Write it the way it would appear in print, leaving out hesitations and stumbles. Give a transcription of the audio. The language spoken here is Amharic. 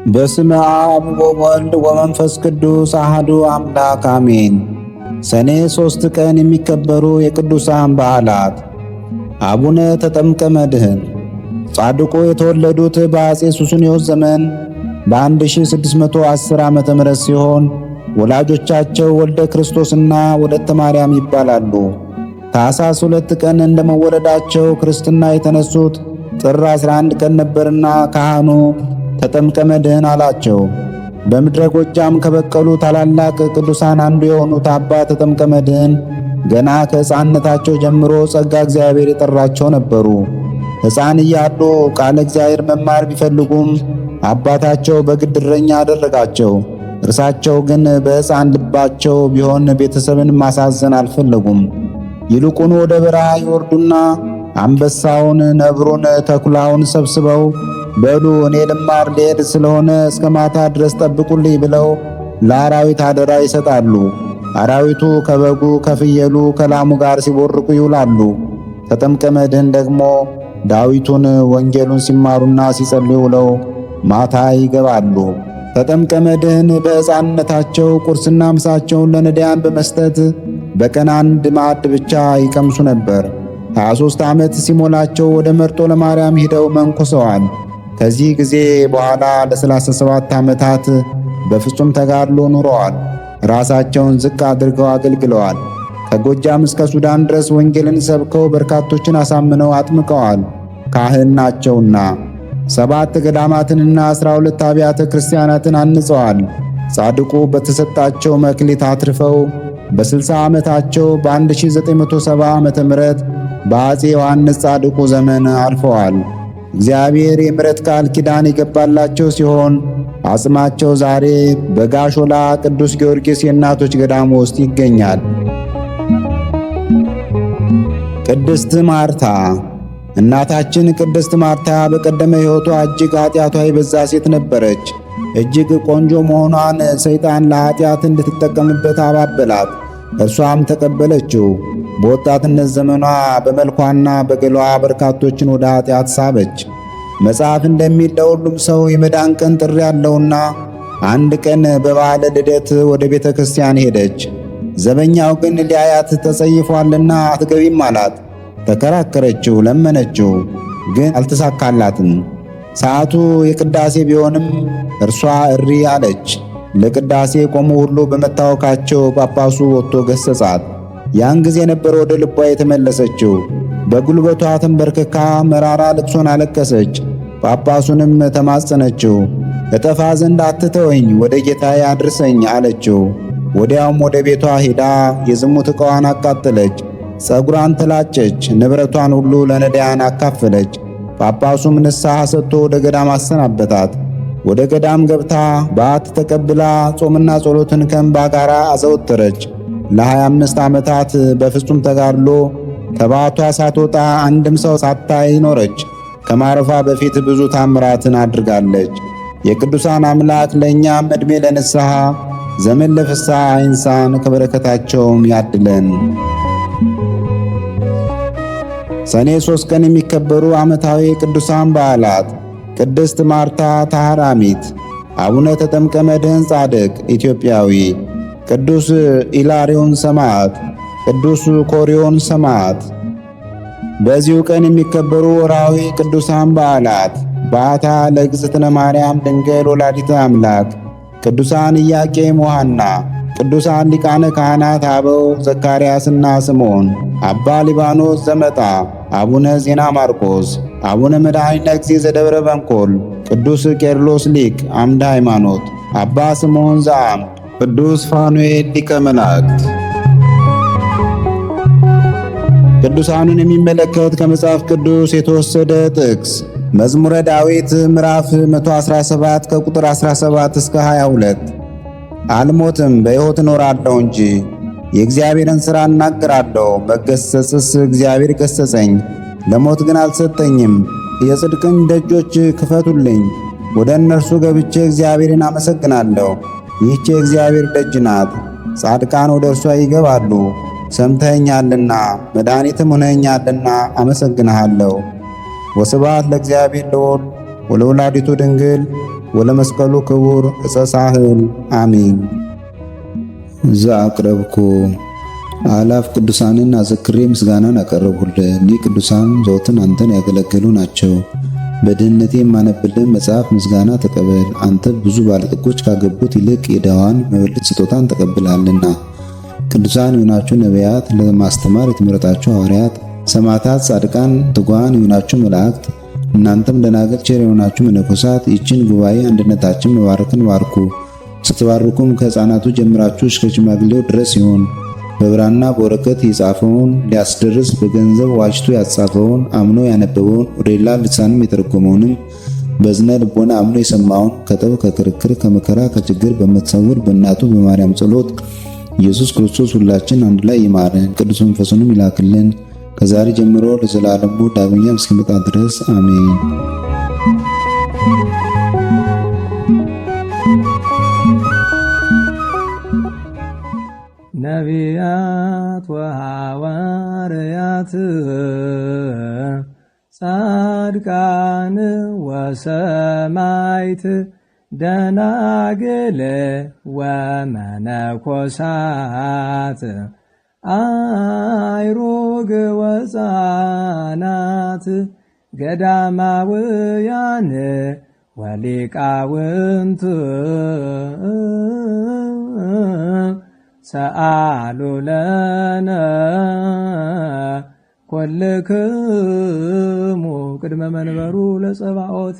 በስመ አብ ወወልድ ወመንፈስ ቅዱስ አሐዱ አምላክ አሜን። ሰኔ 3 ቀን የሚከበሩ የቅዱሳን በዓላት። አቡነ ተጠምቀ መድኅን ጻድቁ የተወለዱት በአፄ ሱስንዮስ ዘመን በ1610 ዓመተ ምህረት ሲሆን ወላጆቻቸው ወልደ ክርስቶስና ወለተ ማርያም ይባላሉ። ታኅሳስ 2 ቀን እንደመወለዳቸው ክርስትና የተነሱት ጥር 11 ቀን ነበርና ካህኑ ተጠምቀ መድኅን አላቸው። በምድረ ጎጃም ከበቀሉ ታላላቅ ቅዱሳን አንዱ የሆኑት አባ ተጠምቀ መድኅን ገና ከሕፃንነታቸው ጀምሮ ጸጋ እግዚአብሔር የጠራቸው ነበሩ። ሕፃን እያሉ ቃለ እግዚአብሔር መማር ቢፈልጉም አባታቸው በግድ እረኛ አደረጋቸው። እርሳቸው ግን በሕፃን ልባቸው ቢሆን ቤተሰብን ማሳዘን አልፈለጉም። ይልቁን ወደ በረሃ ይወርዱና አንበሳውን፣ ነብሩን፣ ተኩላውን ሰብስበው በሉ እኔ ልማር ልሄድ ስለሆነ እስከ ማታ ድረስ ጠብቁልኝ ብለው ለአራዊት አደራ ይሰጣሉ። አራዊቱ ከበጉ፣ ከፍየሉ፣ ከላሙ ጋር ሲቦርቁ ይውላሉ። ተጠምቀ መድኅን ደግሞ ዳዊቱን፣ ወንጌሉን ሲማሩና ሲጸልዩ ውለው ማታ ይገባሉ። ተጠምቀ መድኅን በሕፃንነታቸው ቁርስና ምሳቸውን ለነዳያን በመስጠት በቀን 1 ማዕድ ብቻ ይቀምሱ ነበር። 23 ዓመት ሲሞላቸው ወደ መርጦ ለማርያም ሂደው መንኩሰዋል። ከዚህ ጊዜ በኋላ ለ37 ዓመታት በፍጹም ተጋድሎ ኑረዋል። ራሳቸውን ዝቅ አድርገው አገልግለዋል። ከጎጃም እስከ ሱዳን ድረስ ወንጌልን ሰብከው በርካቶችን አሳምነው አጥምቀዋል። ካህን ናቸውና 7 ገዳማትንና 12 አብያተ ክርስቲያናትን አንጸዋል። ጻድቁ በተሰጣቸው መክሊት አትርፈው በ60 ዓመታቸው በ1970 ዓመተ ምህረት በአፄ ዮሐንስ ጻድቁ ዘመን አርፈዋል። እግዚአብሔር የምሕረት ቃል ኪዳን የገባላቸው ሲሆን አጽማቸው ዛሬ በጋሾላ ቅዱስ ጊዮርጊስ የእናቶች ገዳም ውስጥ ይገኛል። ቅድስት ማርታ። እናታችን ቅድስት ማርታ በቀደመ ሕይወቷ እጅግ ኃጢአቷ የበዛ ሴት ነበረች። እጅግ ቆንጆ መሆኗን ሰይጣን ለኃጢአት እንድትጠቀምበት አባበላት። እርሷም ተቀበለችው። በወጣትነት ዘመኗ በመልኳና በገሏ በርካቶችን ወደ ኃጢአት ሳበች። መጽሐፍ እንደሚል ለሁሉም ሰው የመዳን ቀን ጥሪ ያለውና አንድ ቀን በበዓለ ልደት ወደ ቤተ ክርስቲያን ሄደች። ዘበኛው ግን ሊያያት ተጸይፏልና አትገቢም አላት። ተከራከረችው፣ ለመነችው፣ ግን አልተሳካላትም። ሰዓቱ የቅዳሴ ቢሆንም እርሷ እሪ አለች። ለቅዳሴ ቆሙ ሁሉ በመታወካቸው ጳጳሱ ወጥቶ ገሰጻት። ያን ጊዜ ነበር ወደ ልቧ የተመለሰችው። በጉልበቷ ተንበርክካ መራራ ልቅሶን አለቀሰች። ጳጳሱንም ተማጸነችው። እጠፋ ዘንድ አትተወኝ፣ ወደ ጌታዬ አድርሰኝ አለችው። ወዲያውም ወደ ቤቷ ሄዳ የዝሙት ዕቃዋን አቃጠለች። ጸጉሯን ተላጨች። ንብረቷን ሁሉ ለነዳያን አካፈለች። ጳጳሱም ንስሐ ሰጥቶ ወደ ገዳም አሰናበታት። ወደ ገዳም ገብታ በዓት ተቀብላ ጾምና ጸሎትን ከእንባ ጋር አዘወተረች። ለ25 ዓመታት በፍጹም ተጋድሎ ከበዓቷ ሳትወጣ አንድም ሰው ሳታይ ኖረች። ከማረፏ በፊት ብዙ ታምራትን አድርጋለች። የቅዱሳን አምላክ ለእኛም ዕድሜ ለንስሐ ዘመን ለፍስሐ አይንሳን፣ ከበረከታቸውም ያድለን። ሰኔ 3 ቀን የሚከበሩ ዓመታዊ ቅዱሳን በዓላት። ቅድስት ማርታ ታህራሚት፣ አቡነ ተጠምቀ መድኅን ጻድቅ ኢትዮጵያዊ፣ ቅዱስ ኢላሪዮን ሰማዕት፣ ቅዱስ ኮሪዮን ሰማዕት። በዚሁ ቀን የሚከበሩ ወርኃዊ ቅዱሳን በዓላት። በዓታ ለእግዝእትነ ማርያም ድንግል ወላዲተ አምላክ፣ ቅዱሳን ኢያቄም ወሐና፣ ቅዱሳን ሊቃነ ካህናት አበው ዘካርያስና ስምዖን፣ አባ ሊባኖስ ዘመጣ፣ አቡነ ዜና ማርቆስ፣ አቡነ መድኃኒነ እግዚእ ዘደብረ በንኮል፣ ቅዱስ ቄርሎስ ሊቅ አምደ ሃይማኖት፣ አባ ስምዖን ዘአምድ፣ ቅዱስ ፋኑኤል ሊቀ መላእክት። ቅዱሳኑን የሚመለከት ከመጽሐፍ ቅዱስ የተወሰደ ጥቅስ መዝሙረ ዳዊት ምዕራፍ 117 ከቁጥር 17 እስከ 22 አልሞትም በሕይወት እኖራለሁ እንጂ የእግዚአብሔርን ሥራ እናገራለሁ። መገሰጽስ እግዚአብሔር ገሰጸኝ፣ ለሞት ግን አልሰጠኝም። የጽድቅን ደጆች ክፈቱልኝ፣ ወደ እነርሱ ገብቼ እግዚአብሔርን አመሰግናለሁ። ይህች የእግዚአብሔር ደጅ ናት፣ ጻድቃን ወደ እርሷ ይገባሉ። ሰምተኸኛልና መድኃኒትም ሆነኸኛልና አመሰግንሃለሁ። ወስብሐት ለእግዚአብሔር ለወልድ ወለወላዲቱ ድንግል ወለመስቀሉ ክቡር ዕፀ ሳህል አሜን። ዘአቅረብኩ አላፍ ቅዱሳንን አዘክሬ ምስጋናን አቀረብሁልህ። እኒህ ቅዱሳን ዘወትር አንተን ያገለገሉ ናቸው። በድህነቴ የማነብልህ መጽሐፍ ምስጋና ተቀበል። አንተ ብዙ ባለጠጎች ካገቡት ይልቅ የድሃዋን መበለት ስጦታን ተቀብላለና። ቅዱሳን የሆናችሁ ነቢያት፣ ለማስተማር የተመረጣችሁ ሐዋርያት፣ ሰማዕታት፣ ጻድቃን፣ ትጉሃን የሆናችሁ መላእክት፣ እናንተም ደናግል ቸር የሆናችሁ መነኮሳት ይህችን ጉባኤ አንድነታችን መባረክን ባርኩ። ስትባርኩም ከሕፃናቱ ጀምራችሁ እስከ ሽማግሌው ድረስ ይሁን። በብራና በወረቀት የጻፈውን ሊያስደርስ በገንዘብ ዋጅቶ ያጻፈውን አምኖ ያነበበውን ወደ ሌላ ልሳንም የተረጎመውንም በዝነ ልቦና አምኖ የሰማውን ከጠብ ከክርክር ከመከራ ከችግር በምትሰውር በእናቱ በማርያም ጸሎት ኢየሱስ ክርስቶስ ሁላችን አንድ ላይ ይማረን፣ ቅዱስ መንፈሱንም ይላክልን ከዛሬ ጀምሮ ለዘላለሙ ዳግመኛ እስኪመጣ ድረስ አሜን። ነቢያት ወሐዋርያት ጻድቃን ወሰማዕት ደናግል ወመነኮሳት አይሩግ ወሕፃናት ገዳማውያን ወሊቃውንት ሰአሉ ለነ ኩልክሙ ቅድመ መንበሩ ለጸባኦት